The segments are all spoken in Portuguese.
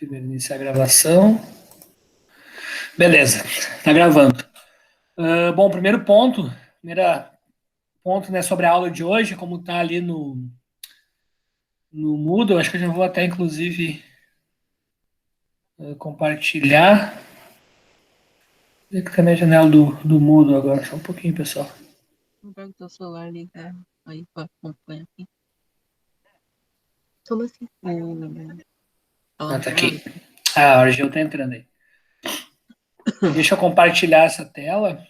Primeiro iniciar a gravação. Beleza, tá gravando. Bom, primeiro ponto, né, sobre a aula de hoje, como tá ali no Moodle, acho que eu já vou até, inclusive, compartilhar. Vou ver que tá minha janela do Moodle agora, só um pouquinho, pessoal. Vou pegar o teu celular e ligar aí pra acompanhar aqui. Como assim? Tá aqui. A Argel tá entrando aí. Deixa eu compartilhar essa tela.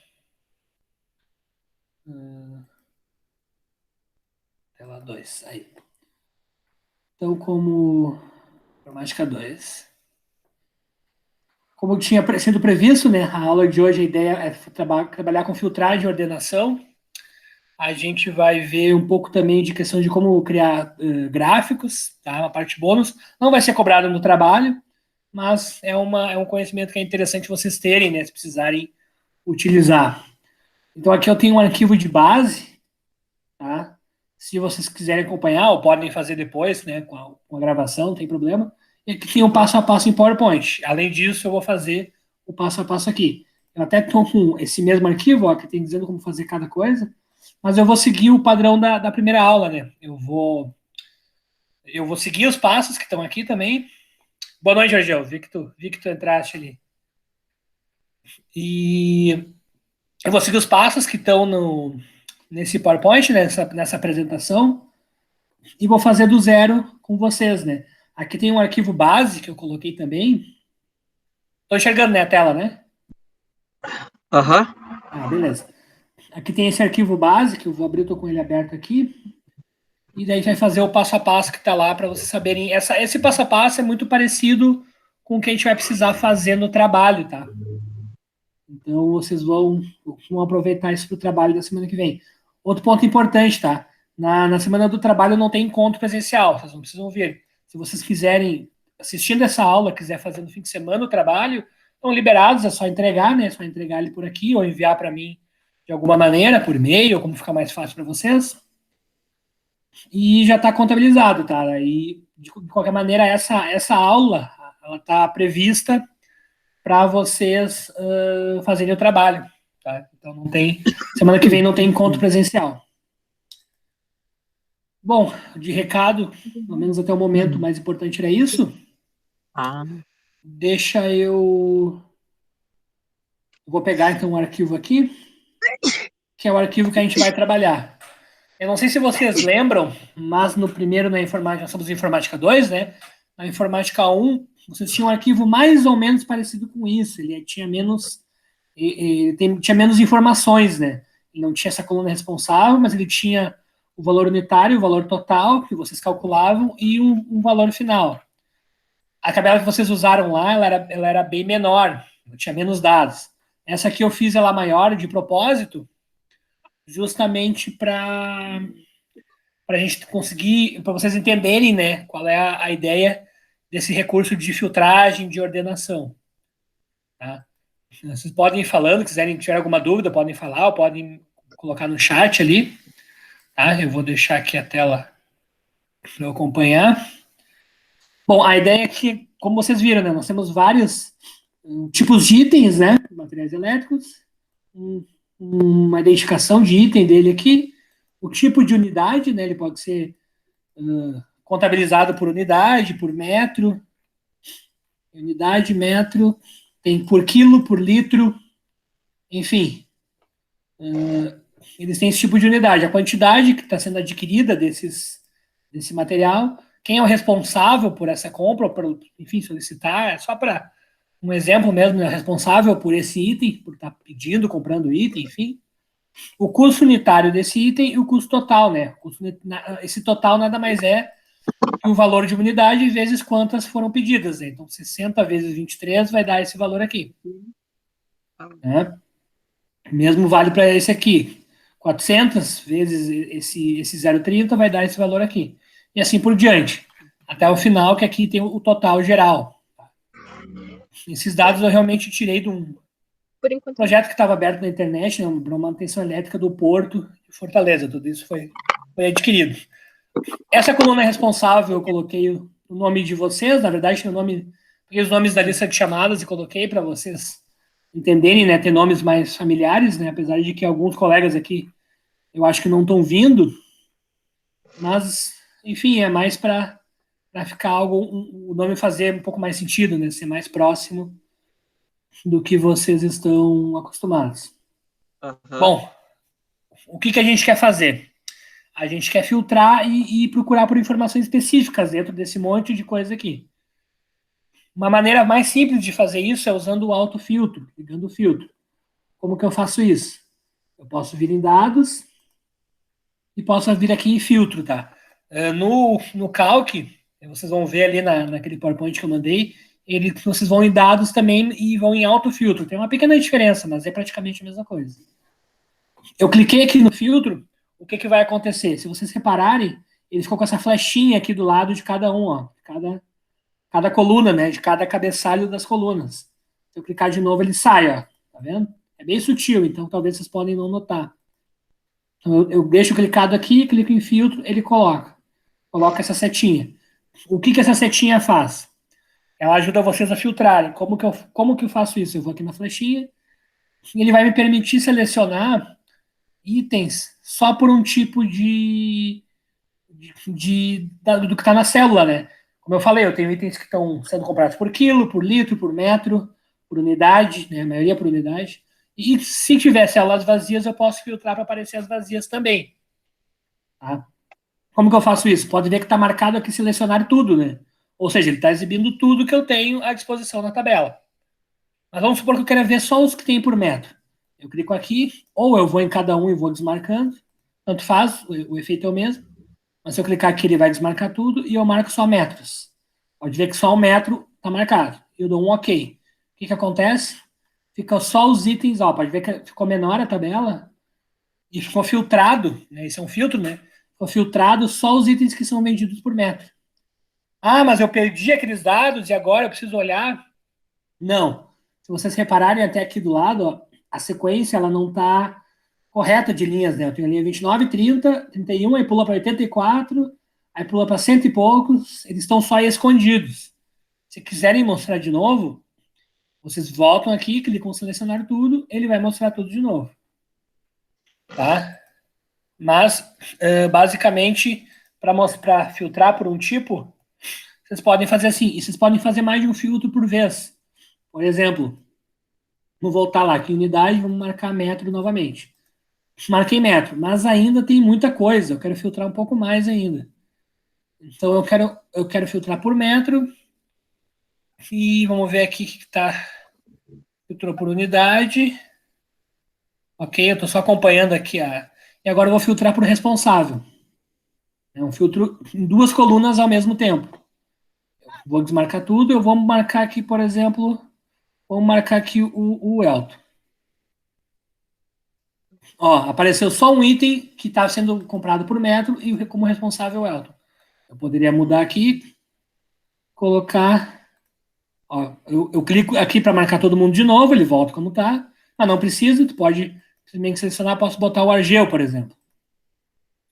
Tela 2, aí. Então, como Informática 2. Como tinha sido previsto, né, a aula de hoje, a ideia é trabalhar com filtragem e ordenação. A gente vai ver um pouco também de questão de como criar gráficos, tá? Uma parte bônus. Não vai ser cobrado no trabalho, mas é um conhecimento que é interessante vocês terem, né, se precisarem utilizar. Então aqui eu tenho um arquivo de base, tá? Se vocês quiserem acompanhar, ou podem fazer depois, né, com a gravação, não tem problema. E aqui tem um passo a passo em PowerPoint. Além disso, eu vou fazer o passo a passo aqui. Eu até estou com esse mesmo arquivo, ó, que tem dizendo como fazer cada coisa, mas eu vou seguir o padrão da primeira aula, né? Eu vou seguir os passos que estão aqui também. Boa noite, Jorgel. Vi que tu entraste ali. E eu vou seguir os passos que estão nesse PowerPoint, nessa apresentação, e vou fazer do zero com vocês, né? Aqui tem um arquivo base que eu coloquei também. Estou enxergando, né, a tela, né? Aham. Ah, beleza. Aqui tem esse arquivo base que eu vou abrir, estou com ele aberto aqui. E daí a gente vai fazer o passo a passo que está lá para vocês saberem. Esse passo a passo é muito parecido com o que a gente vai precisar fazer no trabalho, tá? Então vocês vão aproveitar isso para o trabalho da semana que vem. Outro ponto importante, tá? Na semana do trabalho não tem encontro presencial, vocês não precisam vir. Se vocês quiserem, assistindo essa aula, quiser fazer no fim de semana o trabalho, estão liberados, é só entregar, né? É só entregar ele por aqui ou enviar para mim de alguma maneira, por e-mail, como ficar mais fácil para vocês. E já está contabilizado, tá? E de qualquer maneira, essa aula, ela está prevista para vocês fazerem o trabalho, tá? Então não tem, semana que vem não tem encontro presencial. Bom, de recado, pelo menos até o momento, o mais importante era isso. Deixa eu vou pegar então um arquivo aqui, que é o arquivo que a gente vai trabalhar. Eu não sei se vocês lembram, mas no primeiro na informática, nós somos Informática 2, né? Na Informática 1, vocês tinham um arquivo mais ou menos parecido com isso. Ele tinha tinha menos informações, né? Ele não tinha essa coluna responsável, mas ele tinha o valor unitário, o valor total, que vocês calculavam, e um valor final. A tabela que vocês usaram lá, ela era bem menor, tinha menos dados. Essa aqui eu fiz ela maior de propósito, justamente para a gente conseguir, para vocês entenderem, né, qual é a ideia desse recurso de filtragem, de ordenação. Tá? Vocês podem ir falando, quiserem tiver alguma dúvida, podem falar, ou podem colocar no chat ali. Tá? Eu vou deixar aqui a tela para eu acompanhar. Bom, a ideia é que, como vocês viram, né, nós temos vários tipos de itens, né, materiais elétricos, uma identificação de item dele aqui, o tipo de unidade, né, ele pode ser contabilizado por unidade, por metro, unidade, metro, tem por quilo, por litro, enfim. Eles têm esse tipo de unidade. A quantidade que está sendo adquirida desse material, quem é o responsável por essa compra, ou por, enfim, solicitar, é só para um exemplo mesmo, é responsável por esse item, por estar pedindo, comprando item, enfim. O custo unitário desse item e o custo total, né? Esse total nada mais é que o valor de uma unidade vezes quantas foram pedidas. Né? Então, 60 vezes 23 vai dar esse valor aqui. Né? Mesmo vale para esse aqui. 400 vezes esse 0,30 vai dar esse valor aqui. E assim por diante. Até o final, que aqui tem o total geral. Esses dados eu realmente tirei de um projeto que estava aberto na internet, né, para manutenção elétrica do Porto de Fortaleza. Tudo isso foi adquirido. Essa coluna responsável, eu coloquei o nome de vocês, na verdade, tem o nome peguei os nomes da lista de chamadas e coloquei para vocês entenderem, né? Ter nomes mais familiares, né? Apesar de que alguns colegas aqui eu acho que não estão vindo, mas, enfim, é mais para ficar algo, o nome fazer um pouco mais sentido, né? Ser mais próximo do que vocês estão acostumados. Bom, o que a gente quer fazer? A gente quer filtrar e procurar por informações específicas dentro desse monte de coisa aqui. Uma maneira mais simples de fazer isso é usando o autofiltro, ligando o filtro. Como que eu faço isso? Eu posso vir em dados e posso vir aqui em filtro, tá? No Calc, vocês vão ver ali naquele PowerPoint que eu mandei, vocês vão em dados também e vão em autofiltro. Tem uma pequena diferença, mas é praticamente a mesma coisa. Eu cliquei aqui no filtro, o que vai acontecer? Se vocês repararem, ele ficou com essa flechinha aqui do lado de cada um, ó, cada coluna, né, de cada cabeçalho das colunas. Se eu clicar de novo, ele sai, ó, tá vendo? É bem sutil, então talvez vocês podem não notar. Então eu deixo clicado aqui, clico em filtro, ele coloca essa setinha. O que essa setinha faz? Ela ajuda vocês a filtrarem. Como que eu faço isso? Eu vou aqui na flechinha, e ele vai me permitir selecionar itens só por um tipo do que está na célula, né? Como eu falei, eu tenho itens que estão sendo comprados por quilo, por litro, por metro, por unidade, né? A maioria por unidade. E se tiver células vazias, eu posso filtrar para aparecer as vazias também. Tá? Como que eu faço isso? Pode ver que está marcado aqui selecionar tudo, né? Ou seja, ele está exibindo tudo que eu tenho à disposição na tabela. Mas vamos supor que eu quero ver só os que tem por metro. Eu clico aqui, ou eu vou em cada um e vou desmarcando. Tanto faz, o efeito é o mesmo. Mas se eu clicar aqui, ele vai desmarcar tudo e eu marco só metros. Pode ver que só um metro está marcado. Eu dou um OK. O que acontece? Fica só os itens, ó, pode ver que ficou menor a tabela e ficou filtrado, né? Esse é um filtro, né? Ficou filtrado só os itens que são vendidos por metro. Ah, mas eu perdi aqueles dados e agora eu preciso olhar. Não. Se vocês repararem até aqui do lado, ó, a sequência ela não está correta de linhas, né? Eu tenho a linha 29, 30, 31, aí pula para 84, aí pula para cento e poucos, eles estão só aí escondidos. Se quiserem mostrar de novo, vocês voltam aqui, clicam em selecionar tudo, ele vai mostrar tudo de novo. Tá? Mas, basicamente, para filtrar por um tipo, vocês podem fazer assim, e vocês podem fazer mais de um filtro por vez. Por exemplo, vou voltar lá aqui em unidade, vamos marcar metro novamente. Marquei metro, mas ainda tem muita coisa, eu quero filtrar um pouco mais ainda. Então eu quero filtrar por metro, e vamos ver aqui que está. Filtrou por unidade. Ok, eu estou só acompanhando aqui e agora eu vou filtrar por responsável. É um filtro em duas colunas ao mesmo tempo. Eu vou desmarcar tudo, eu vou marcar aqui, por exemplo, vamos marcar aqui o Elton. Ó, apareceu só um item que está sendo comprado por metro e como responsável o Elton. Eu poderia mudar aqui, colocar. Ó, eu clico aqui para marcar todo mundo de novo, ele volta como está. Mas não precisa, tu pode simplesmente selecionar, posso botar o Argel, por exemplo.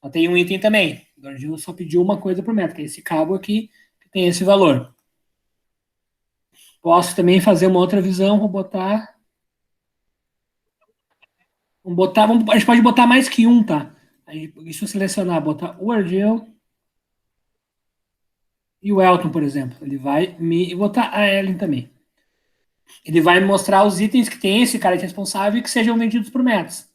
Só tem um item também. O Argel só pediu uma coisa por metro, que é esse cabo aqui, que tem esse valor. Posso também fazer uma outra visão, vou botar. A gente pode botar mais que um, tá? Aí, deixa eu selecionar, botar o Argel e o Elton, por exemplo. Ele vai me botar a Ellen também. Ele vai me mostrar os itens que tem esse cara de responsável e que sejam vendidos por metros.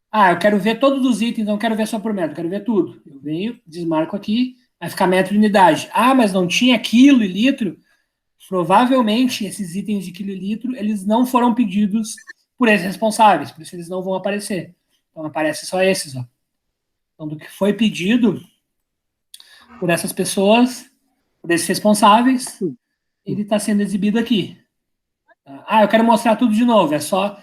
Ah, eu quero ver todos os itens, não quero ver só por metro, quero ver tudo. Eu venho, desmarco aqui, vai ficar metro e unidade. Ah, mas não tinha quilo e litro? Provavelmente esses itens de quilo e litro, eles não foram pedidos por esses responsáveis, por isso eles não vão aparecer. Então aparece só esses, ó. Então do que foi pedido por essas pessoas, por esses responsáveis, ele está sendo exibido aqui. Ah, eu quero mostrar tudo de novo, é só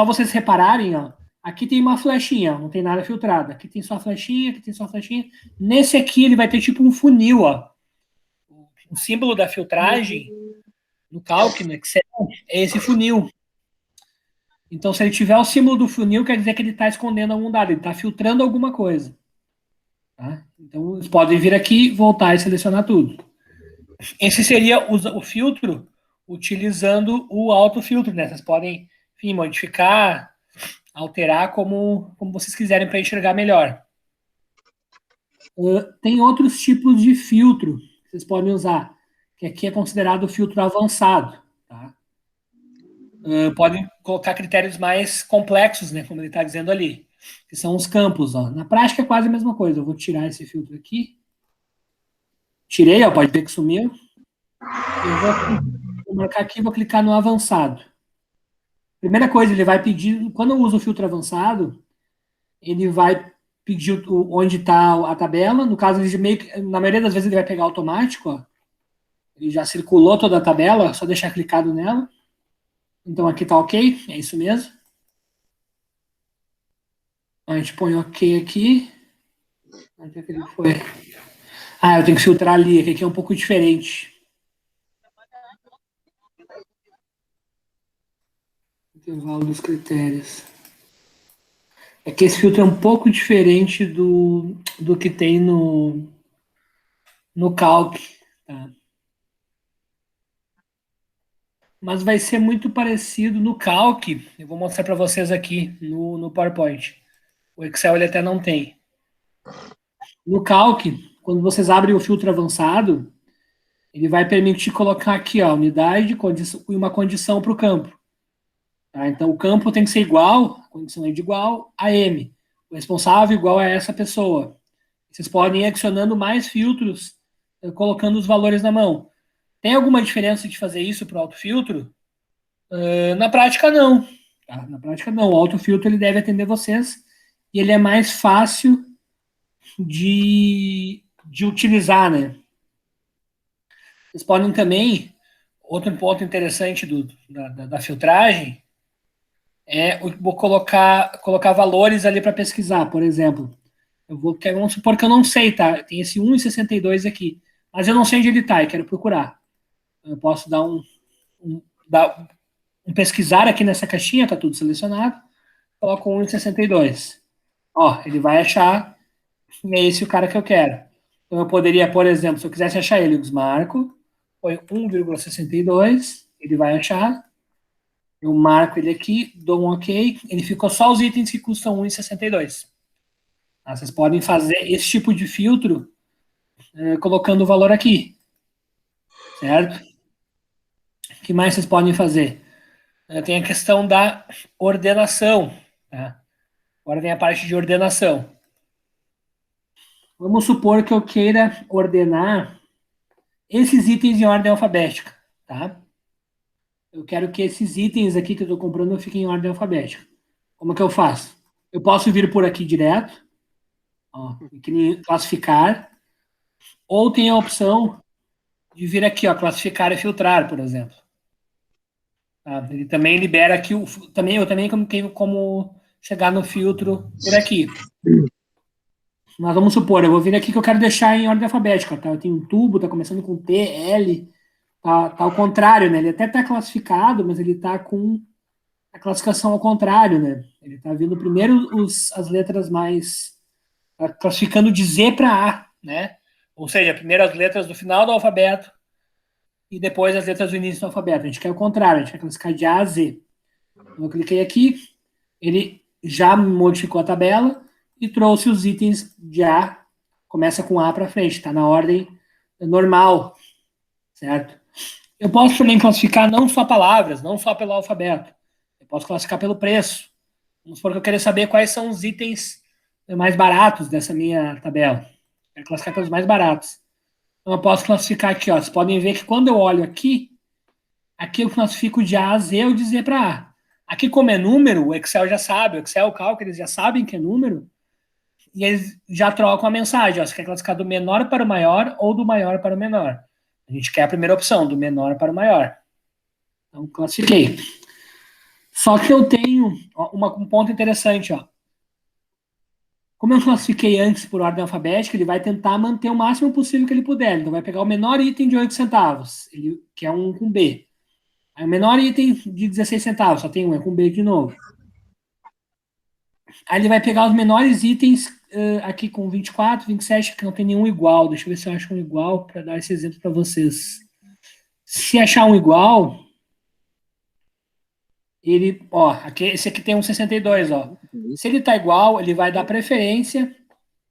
vocês repararem, ó. Aqui tem uma flechinha, não tem nada filtrado. Aqui tem só flechinha, aqui tem só flechinha. Nesse aqui ele vai ter tipo um funil, ó. O símbolo da filtragem no Calc, no Excel, é esse funil. Então, se ele tiver o símbolo do funil, quer dizer que ele está escondendo algum dado, ele está filtrando alguma coisa. Tá? Então, vocês podem vir aqui, voltar e selecionar tudo. Esse seria o filtro utilizando o autofiltro, né? Vocês podem, enfim, modificar, alterar como vocês quiserem para enxergar melhor. Tem outros tipos de filtro que vocês podem usar, que aqui é considerado filtro avançado. Tá? Podem colocar critérios mais complexos, né, como ele está dizendo ali, que são os campos. Ó. Na prática é quase a mesma coisa. Eu vou tirar esse filtro aqui. Tirei, ó, pode ver que sumiu. Eu vou marcar aqui e vou clicar no avançado. Primeira coisa, ele vai pedir, quando eu uso o filtro avançado, ele vai pedir onde está a tabela. No caso, na maioria das vezes ele vai pegar automático, ó. Ele já circulou toda a tabela, só deixar clicado nela. Então aqui está ok, é isso mesmo. A gente põe ok aqui. Onde é que ele foi? Ah, eu tenho que filtrar ali, que aqui é um pouco diferente. Intervalo dos critérios. É que esse filtro é um pouco diferente do que tem no Calc. Tá? Mas vai ser muito parecido no Calc. Eu vou mostrar para vocês aqui no PowerPoint. O Excel ele até não tem. No Calc, quando vocês abrem o filtro avançado, ele vai permitir colocar aqui, ó, unidade e uma condição para o campo. Tá? Então, o campo tem que ser igual, a condição é de igual a M. O responsável igual a essa pessoa. Vocês podem ir adicionando mais filtros, colocando os valores na mão. Tem alguma diferença de fazer isso para o autofiltro? Na prática, não. Tá? Na prática, não. O autofiltro ele deve atender vocês e ele é mais fácil de utilizar, né? Vocês podem também, outro ponto interessante da filtragem vou colocar valores ali para pesquisar, por exemplo. Vamos supor que eu não sei, tá? Tem esse 1,62 aqui, mas eu não sei onde ele está e quero procurar. Eu posso dar um pesquisar aqui nessa caixinha, tá tudo selecionado, coloco 1,62. Ó, ele vai achar é esse o cara que eu quero. Então eu poderia, por exemplo, se eu quisesse achar ele, eu desmarco, põe 1,62, ele vai achar, eu marco ele aqui, dou um ok, ele ficou só os itens que custam 1,62. Tá? Vocês podem fazer esse tipo de filtro colocando o valor aqui, certo? O que mais vocês podem fazer? Tem a questão da ordenação. Tá? Agora vem a parte de ordenação. Vamos supor que eu queira ordenar esses itens em ordem alfabética, tá? Eu quero que esses itens aqui que eu estou comprando fiquem em ordem alfabética. Como é que eu faço? Eu posso vir por aqui direto, ó, classificar, ou tem a opção de vir aqui, ó, classificar e filtrar, por exemplo. Tá? Ele também libera aqui, eu também tenho como chegar no filtro por aqui. Mas vamos supor, eu vou vir aqui que eu quero deixar em ordem alfabética, tá? Eu tenho um tubo, tá começando com T, L, tá ao contrário, né? Ele até tá classificado, mas ele tá com a classificação ao contrário, né? Ele tá vindo primeiro as letras mais... Tá classificando de Z para A, né? Ou seja, primeiro as letras do final do alfabeto e depois as letras do início do alfabeto. A gente quer o contrário, a gente quer classificar de A a Z. Então, eu cliquei aqui, ele já modificou a tabela e trouxe os itens de A, começa com A para frente, está na ordem normal, certo? Eu posso também classificar não só palavras, não só pelo alfabeto. Eu posso classificar pelo preço. Vamos supor que eu quero saber quais são os itens mais baratos dessa minha tabela. Eu quero classificar pelos mais baratos. Então eu posso classificar aqui, ó. Vocês podem ver que quando eu olho aqui eu classifico de A a Z ou de Z para A. Aqui, como é número, o Excel já sabe, o Excel, o cálculo, eles já sabem que é número, e eles já trocam a mensagem. Ó, você quer classificar do menor para o maior ou do maior para o menor. A gente quer a primeira opção, do menor para o maior. Então, classifiquei. Só que eu tenho um ponto interessante. Ó. Como eu classifiquei antes por ordem alfabética, ele vai tentar manter o máximo possível que ele puder. Então, vai pegar o menor item de 8 centavos, que é um com B. Aí, o menor item de 16 centavos, só tem um, é com B de novo. Aí ele vai pegar os menores itens aqui com 24, 27, que não tem nenhum igual. Deixa eu ver se eu acho um igual para dar esse exemplo para vocês. Se achar um igual, ele, ó, aqui, esse aqui tem um 62, ó. Se ele tá igual, ele vai dar preferência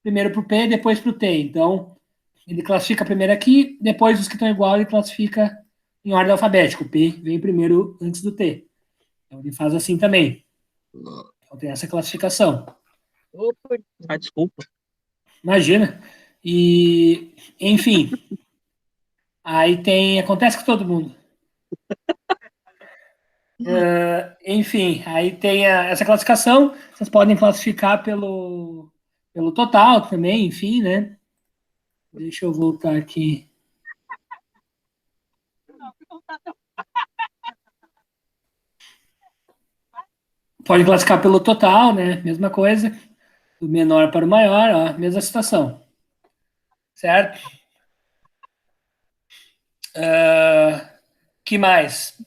primeiro para o P, depois para o T. Então, ele classifica primeiro aqui, depois os que estão igual, ele classifica em ordem alfabética. O P vem primeiro antes do T. Então, ele faz assim também. Então, tem essa classificação. Opa, desculpa. Imagina. E, enfim, aí tem. Acontece com todo mundo. Enfim, aí tem essa classificação. Vocês podem classificar pelo total também, enfim, né? Deixa eu voltar aqui. Pode classificar pelo total, né? Mesma coisa. Do menor para o maior, ó, mesma situação. Certo? Que mais?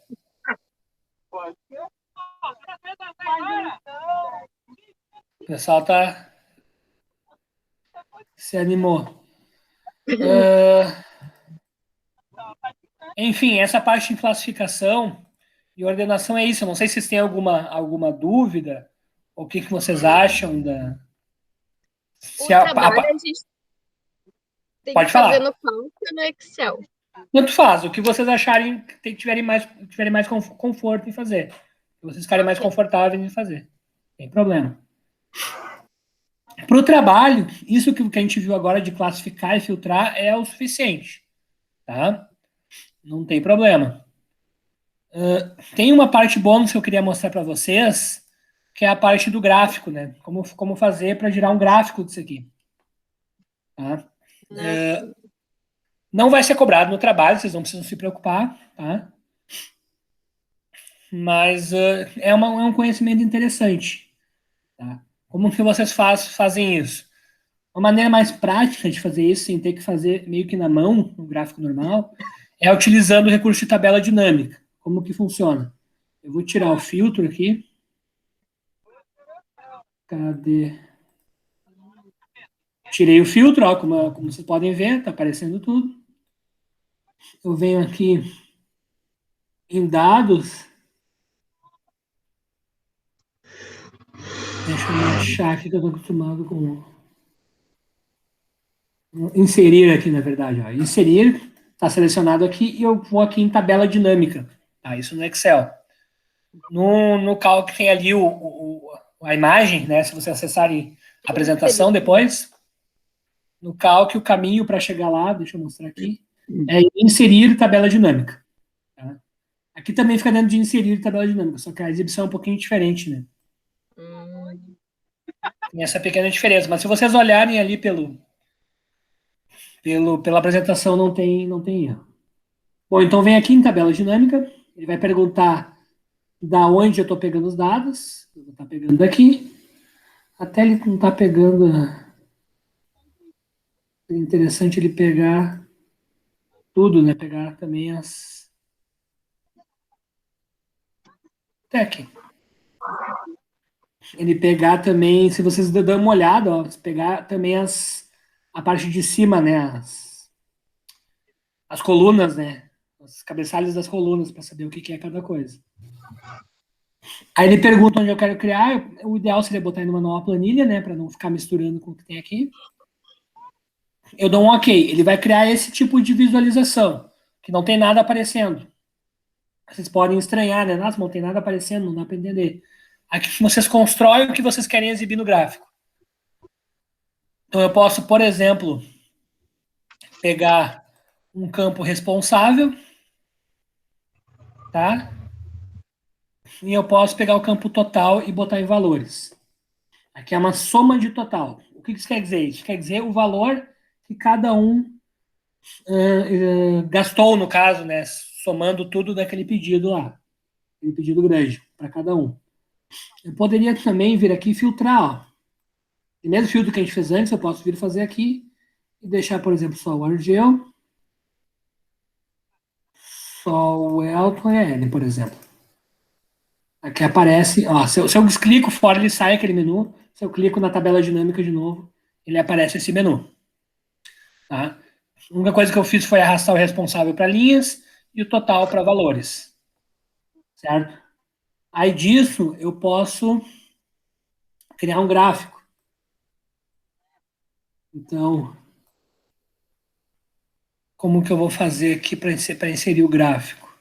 O pessoal se animou. Enfim, essa parte de classificação e ordenação é isso. Eu não sei se vocês têm alguma dúvida, ou o que vocês acham da. O Se trabalho a gente tem Pode que fazer falar. no Paint ou no Excel. Tanto faz, o que vocês acharem que tiverem mais conforto em fazer. Que vocês ficarem mais confortáveis em fazer. Sem problema. Para o trabalho, isso que a gente viu agora de classificar e filtrar é o suficiente. Tá? Não tem problema. Tem uma parte bônus que eu queria mostrar para vocês, que é a parte do gráfico, né? Como fazer para gerar um gráfico disso aqui. Tá? Não vai ser cobrado no trabalho, vocês não precisam se preocupar, tá? Mas é um conhecimento interessante. Tá? Como que vocês fazem isso? Uma maneira mais prática de fazer isso, sem ter que fazer meio que na mão, no gráfico normal, é utilizando o recurso de tabela dinâmica. Como que funciona? Eu vou tirar o filtro aqui. Cadê? Tirei o filtro, ó, como vocês podem ver, tá aparecendo tudo. Eu venho aqui em dados. Deixa eu achar aqui que eu estou acostumado com. Inserir aqui, na verdade. Ó. Inserir, está selecionado aqui, e eu vou aqui em tabela dinâmica. Tá? Isso no Excel. No Calc tem ali a imagem, né? Se você acessarem a apresentação depois. No Calc, o caminho para chegar lá, deixa eu mostrar aqui, é inserir tabela dinâmica. Tá? Aqui também fica dentro de inserir tabela dinâmica, só que a exibição é um pouquinho diferente, né? Tem essa pequena diferença. Mas se vocês olharem ali pela apresentação, não tem erro. Bom, então vem aqui em tabela dinâmica, ele vai perguntar da onde eu estou pegando os dados. Eu vou estar pegando daqui. Até ele não está pegando. É interessante ele pegar tudo, né? Pegar também as. Até aqui. Ele pegar também, se vocês dão uma olhada, ó, pegar também a parte de cima, né? As colunas, né? Os cabeçalhos das colunas, para saber o que é cada coisa. Aí ele pergunta onde eu quero criar. O ideal seria botar em uma nova planilha, né? Para não ficar misturando com o que tem aqui. Eu dou um OK. Ele vai criar esse tipo de visualização, que não tem nada aparecendo. Vocês podem estranhar, né? Nossa, não tem nada aparecendo, não dá para entender. Aqui vocês constroem o que vocês querem exibir no gráfico. Então eu posso, por exemplo, pegar um campo responsável, tá? E eu posso pegar o campo total e botar em valores. Aqui é uma soma de total. O que isso quer dizer? Isso quer dizer o valor que cada um gastou, no caso, né? Somando tudo daquele pedido lá. Aquele pedido grande para cada um. Eu poderia também vir aqui e filtrar, ó. O mesmo filtro que a gente fez antes, eu posso vir fazer aqui e deixar, por exemplo, só o Argel, só o Elton e a N, por exemplo. Aqui aparece, ó, se eu clico fora, ele sai aquele menu, Se eu clico na tabela dinâmica de novo, ele aparece esse menu. Tá? A única coisa que eu fiz foi arrastar o responsável para linhas e o total para valores. Certo? Aí disso, eu posso criar um gráfico. Então, como que eu vou fazer aqui para inserir o gráfico?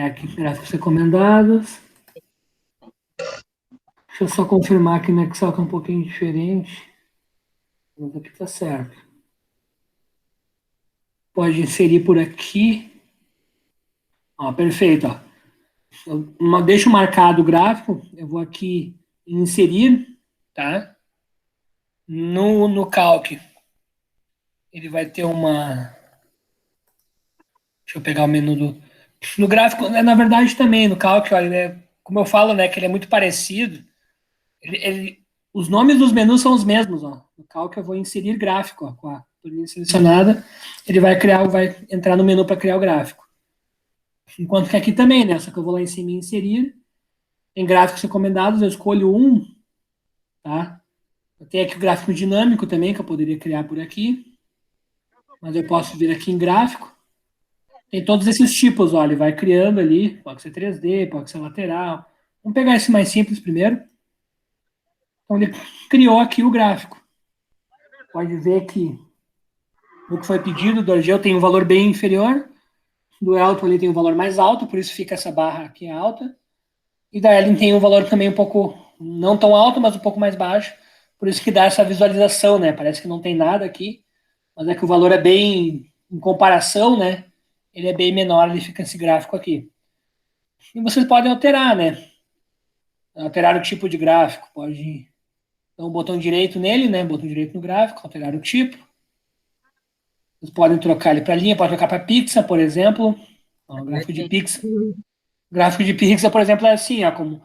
Aqui, gráficos recomendados. Deixa eu só confirmar que no Excel que é um pouquinho diferente. Mas aqui tá certo. Pode inserir por aqui. Ó, perfeito. Ó. Eu deixo marcado o gráfico. Eu vou aqui em inserir, tá? No Calc. Ele vai ter uma... Deixa eu pegar o menu do... No gráfico, na verdade também, no Calc, olha, como eu falo, né, que ele é muito parecido. Os nomes dos menus são os mesmos, ó. No Calc eu vou inserir gráfico, ó, com a linha selecionada, ele vai entrar no menu para criar o gráfico. Enquanto que aqui também, né? Só que eu vou lá em cima e inserir. Tem gráficos recomendados, eu escolho um, tá? Eu tenho aqui o gráfico dinâmico também, que eu poderia criar por aqui. Mas eu posso vir aqui em gráfico. Tem todos esses tipos, ó. Ele vai criando ali, pode ser 3D, pode ser lateral. Vamos pegar esse mais simples primeiro. Então ele criou aqui o gráfico. Pode ver que o que foi pedido do Argel tem um valor bem inferior. Do Elton ali tem um valor mais alto, por isso fica essa barra aqui alta. E da Ellen tem um valor também um pouco, não tão alto, mas um pouco mais baixo. Por isso que dá essa visualização, né? Parece que não tem nada aqui, mas é que o valor é bem, em comparação, né? Ele é bem menor, ele fica esse gráfico aqui. E vocês podem alterar, né? Alterar o tipo de gráfico. Pode dar um botão direito nele, né? Botão direito no gráfico, alterar o tipo. Vocês podem trocar ele para linha, pode trocar para pixel, por exemplo. Ó, gráfico de pixel. O gráfico de pixel, por exemplo, é assim, ó, como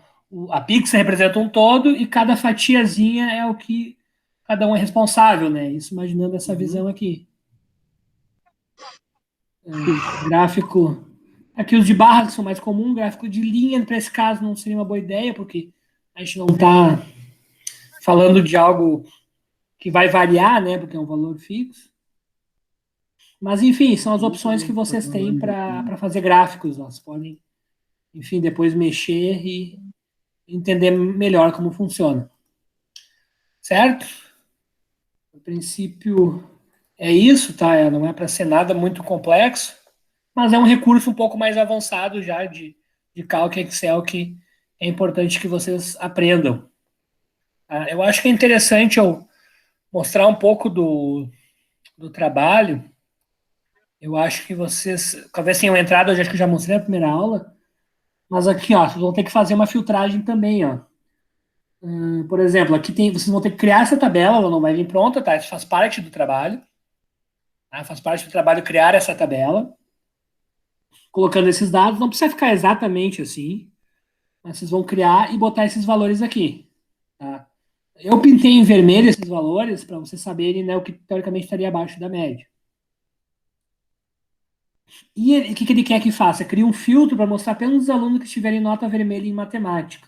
a pixel representa um todo e cada fatiazinha é o que cada um é responsável, né? Isso imaginando essa visão aqui. Gráfico... Aqui os de barra são mais comuns, gráfico de linha, para esse caso, não seria uma boa ideia, porque a gente não está falando de algo que vai variar, né? Porque é um valor fixo. Mas, enfim, são as opções que vocês têm para fazer gráficos. Ó. Vocês podem, enfim, depois mexer e entender melhor como funciona. Certo? No princípio, é isso, tá? Não é para ser nada muito complexo, mas é um recurso um pouco mais avançado já de Calc e Excel que é importante que vocês aprendam. Tá? Eu acho que é interessante eu mostrar um pouco do trabalho. Eu acho que vocês, talvez tenham entrado, eu acho que eu já mostrei na primeira aula, mas aqui, ó, vocês vão ter que fazer uma filtragem também, ó. Por exemplo, aqui vocês vão ter que criar essa tabela, ela não vai vir pronta, tá? Isso faz parte do trabalho. Tá? Faz parte do trabalho criar essa tabela. Colocando esses dados, não precisa ficar exatamente assim, mas vocês vão criar e botar esses valores aqui. Tá? Eu pintei em vermelho esses valores para vocês saberem, né, o que teoricamente estaria abaixo da média. E o que ele quer que faça? Cria um filtro para mostrar apenas os alunos que tiverem nota vermelha em matemática.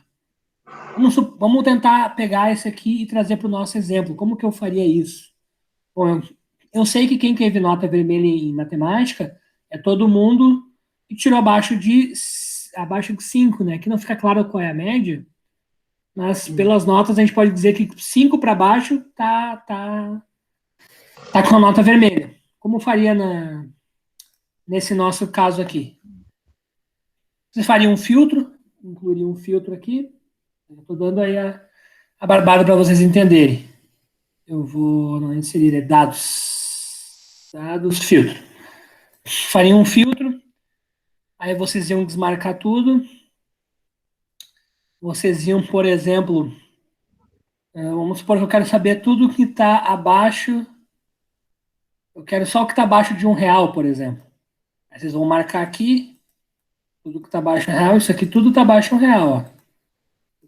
Vamos tentar pegar esse aqui e trazer para o nosso exemplo. Como que eu faria isso? Bom, eu sei que quem teve nota vermelha em matemática é todo mundo que tirou abaixo de 5, né? Aqui não fica claro qual é a média, mas pelas notas a gente pode dizer que 5 para baixo tá com a nota vermelha. Como faria nesse nosso caso aqui? Vocês fariam um filtro, incluiria um filtro aqui. Estou dando aí a barbada para vocês entenderem. Eu vou não inserir dados, filtro. Faria um filtro, aí vocês iam desmarcar tudo. Vocês iam, por exemplo, vamos supor que eu quero saber tudo que está abaixo. Eu quero só o que está abaixo de R$1, por exemplo. Aí vocês vão marcar aqui, tudo que está abaixo de R$1, isso aqui tudo está abaixo de R$1, ó.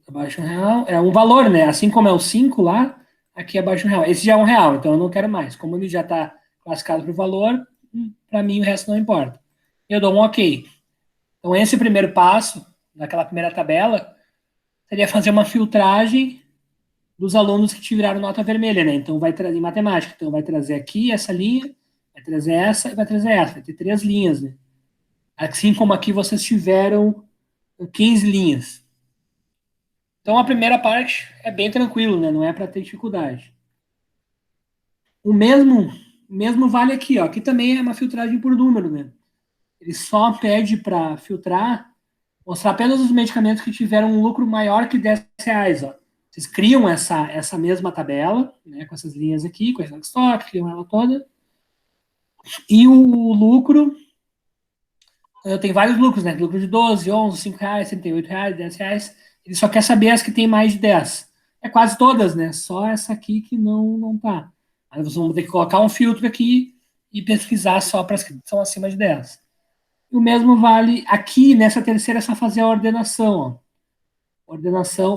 Abaixo de R$1 é um valor, né? Assim como é o 5 lá, aqui abaixo de R$1. Esse já é R$1, então eu não quero mais. Como ele já está classificado para o valor, para mim o resto não importa. Eu dou um OK. Então esse primeiro passo, naquela primeira tabela, seria fazer uma filtragem dos alunos que tiraram nota vermelha, né? Então vai trazer em matemática, então vai trazer aqui essa linha, vai trazer essa e vai trazer essa, vai ter 3 linhas, né? Assim como aqui vocês tiveram 15 linhas. Então a primeira parte é bem tranquilo, né? Não é para ter dificuldade. O mesmo vale aqui, ó. Aqui também é uma filtragem por número, né? Ele só pede para filtrar, mostrar apenas os medicamentos que tiveram um lucro maior que R$ 10, ó. Vocês criam essa mesma tabela, né, com essas linhas aqui, com essa estoque, criam ela toda. E o lucro, tem vários lucros, né? Lucro de 12, 11, 5 reais, R$ 38, R$ 10. Ele só quer saber as que tem mais de 10. É quase todas, né? Só essa aqui que não tá. Aí vocês vão ter que colocar um filtro aqui e pesquisar só para as que são acima de 10. E o mesmo vale aqui, nessa terceira, é só fazer a ordenação, ó.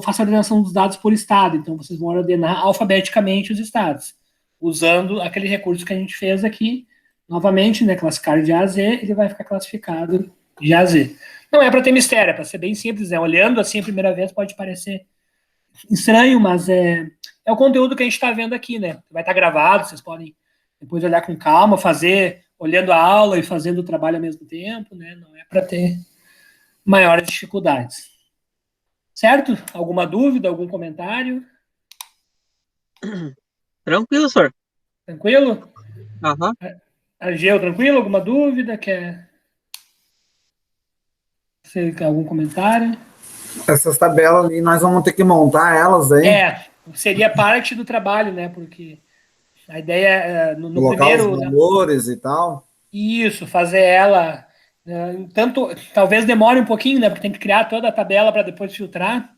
Faça a ordenação dos dados por estado. Então, vocês vão ordenar alfabeticamente os estados, usando aquele recurso que a gente fez aqui. Novamente, né, classificar de A a Z, ele vai ficar classificado de A a Z. Não é para ter mistério, é para ser bem simples, né? Olhando assim a primeira vez pode parecer estranho, mas é o conteúdo que a gente está vendo aqui, né? Vai estar gravado, vocês podem depois olhar com calma, fazer olhando a aula e fazendo o trabalho ao mesmo tempo, né? Não é para ter maiores dificuldades. Certo? Alguma dúvida, algum comentário? Tranquilo, senhor. Tranquilo? Aham. Argeu, tranquilo? Alguma dúvida? Quer algum comentário? Essas tabelas ali, nós vamos ter que montar elas aí. Seria parte do trabalho, né? Porque a ideia é, no Colocar primeiro... os valores e tal. Isso, fazer ela... tanto, talvez demore um pouquinho, né? Porque tem que criar toda a tabela para depois filtrar.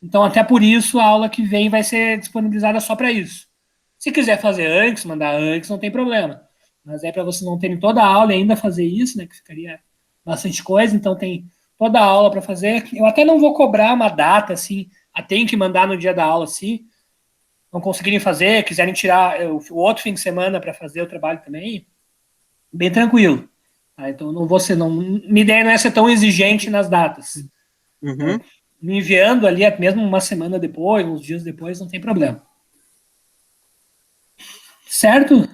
Então, até por isso, a aula que vem vai ser disponibilizada só para isso. Se quiser fazer antes, mandar antes, não tem problema. Mas é para vocês não terem toda a aula e ainda fazer isso, né? Que ficaria bastante coisa. Então, tem toda a aula para fazer. Eu até não vou cobrar uma data, assim. Tem que mandar no dia da aula, assim. Não conseguirem fazer, quiserem tirar o outro fim de semana para fazer o trabalho também, bem tranquilo. Tá? Então, não vou ser... minha ideia não é ser tão exigente nas datas. Uhum. Me enviando ali, mesmo uma semana depois, uns dias depois, não tem problema. Certo?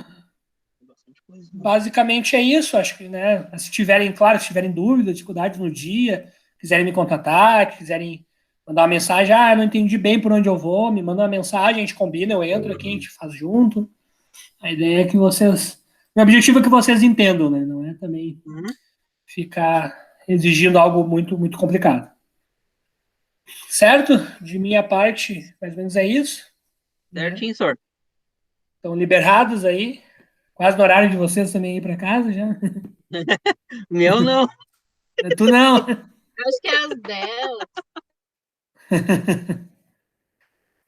Basicamente é isso, acho que, né? Se tiverem, claro, se tiverem dúvidas, dificuldades no dia, quiserem me contatar, quiserem mandar uma mensagem, não entendi bem por onde eu vou, me manda uma mensagem, a gente combina, eu entro aqui, a gente faz junto. A ideia é que vocês... Meu objetivo é que vocês entendam, né? Não é também ficar exigindo algo muito, muito complicado. Certo? De minha parte, mais ou menos é isso. Certinho, senhor. Estão liberados aí. Quase no horário de vocês também ir para casa já. Meu não. Tu não. Acho que é às 10.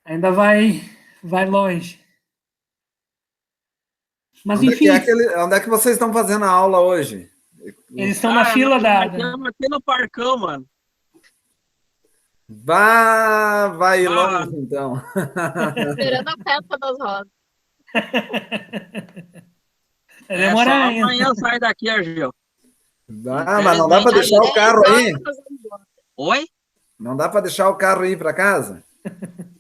Ainda vai longe. Mas Onde enfim. onde é que vocês estão fazendo a aula hoje? Eles estão na fila da... Estamos aqui no Parcão, mano. Vai ir longe, então. Esperando a festa das rosas. Vai demorar só ainda. amanhã sai daqui, Argel. Mas não dá para deixar o carro aí? Oi? Não dá para deixar o carro ir para casa?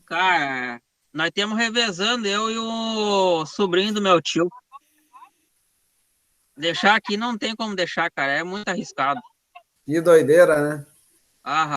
Cara, nós temos revezando, eu e o sobrinho do meu tio. Deixar aqui não tem como deixar, cara. É muito arriscado. Que doideira, né? Aham.